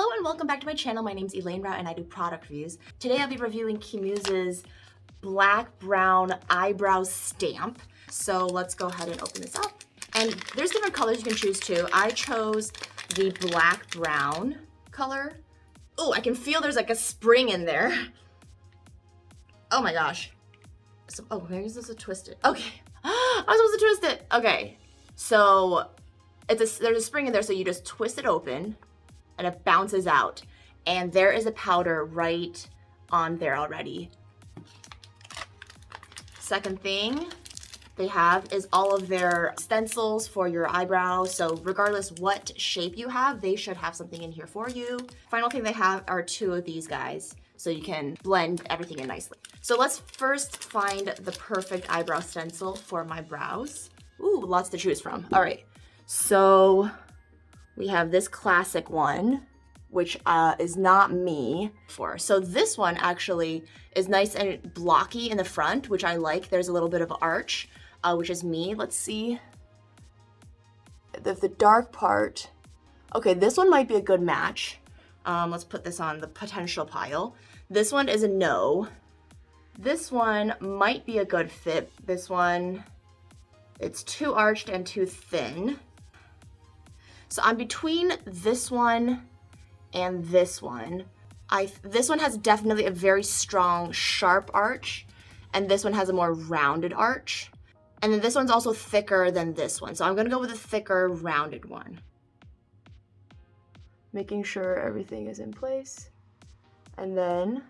Hello and welcome back to my channel. My name's Elaine Rau and I do product reviews. Today I'll be reviewing KIMUSE's black brown eyebrow stamp. So let's go ahead and open this up. And there's different colors you can choose too. I chose the black brown color. Oh, I can feel there's like a spring in there. Oh my gosh. So, oh, maybe this is twisted. Okay, I was supposed to twist it. Okay, so there's a spring in there, so you just twist it open and it bounces out. And there is a powder right on there already. Second thing they have is all of their stencils for your eyebrow. So regardless what shape you have, they should have something in here for you. Final thing they have are two of these guys, so you can blend everything in nicely. So let's first find the perfect eyebrow stencil for my brows. Ooh, lots to choose from. All right, so we have this classic one, which is not me for. So this one actually is nice and blocky in the front, which I like. There's a little bit of arch, which is me. Let's see. The dark part. Okay, this one might be a good match. Let's put this on the potential pile. This one is a no. This one might be a good fit. This one, it's too arched and too thin. So I'm between this one and this one. This one has definitely a very strong, sharp arch, and this one has a more rounded arch. And then this one's also thicker than this one. So I'm gonna go with a thicker, rounded one. Making sure everything is in place. And then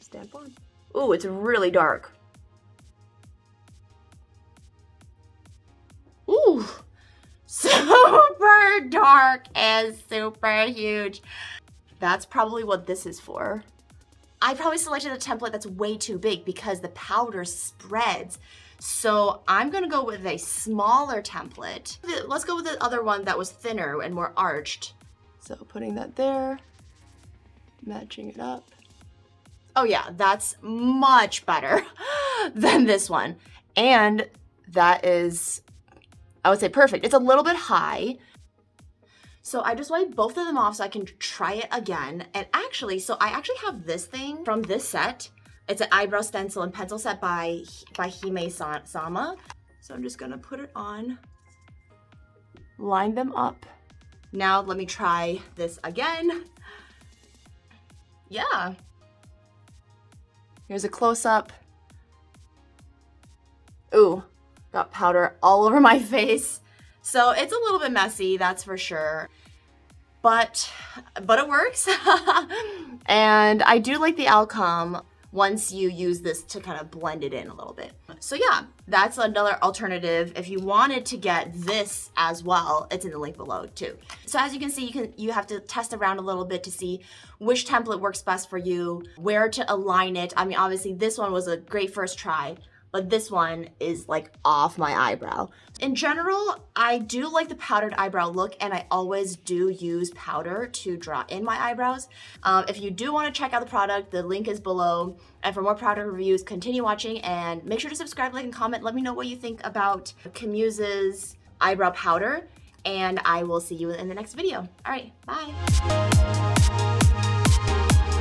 stamp on. Ooh, it's really dark. Ooh, super dark and super huge. That's probably what this is for. I probably selected a template that's way too big because the powder spreads. So I'm gonna go with a smaller template. Let's go with the other one that was thinner and more arched. So putting that there, matching it up. Oh yeah, that's much better than this one. And that is, I would say, perfect. It's a little bit high. So I just wiped both of them off so I can try it again. And actually, so I actually have this thing from this set. It's an eyebrow stencil and pencil set by KIMUSE. So I'm just gonna put it on, line them up. Now let me try this again. Yeah. Here's a close-up. Ooh, got powder all over my face. So it's a little bit messy, that's for sure. But it works. And I do like the outcome once you use this to kind of blend it in a little bit. So yeah, that's another alternative. If you wanted to get this as well, it's in the link below too. So as you can see, you have to test around a little bit to see which template works best for you, where to align it. I mean, obviously this one was a great first try, but this one is like off my eyebrow. In general, I do like the powdered eyebrow look, and I always do use powder to draw in my eyebrows. If you do want to check out the product, the link is below. And for more product reviews, continue watching and make sure to subscribe, like, and comment. Let me know what you think about KIMUSE's eyebrow powder, and I will see you in the next video. All right, bye.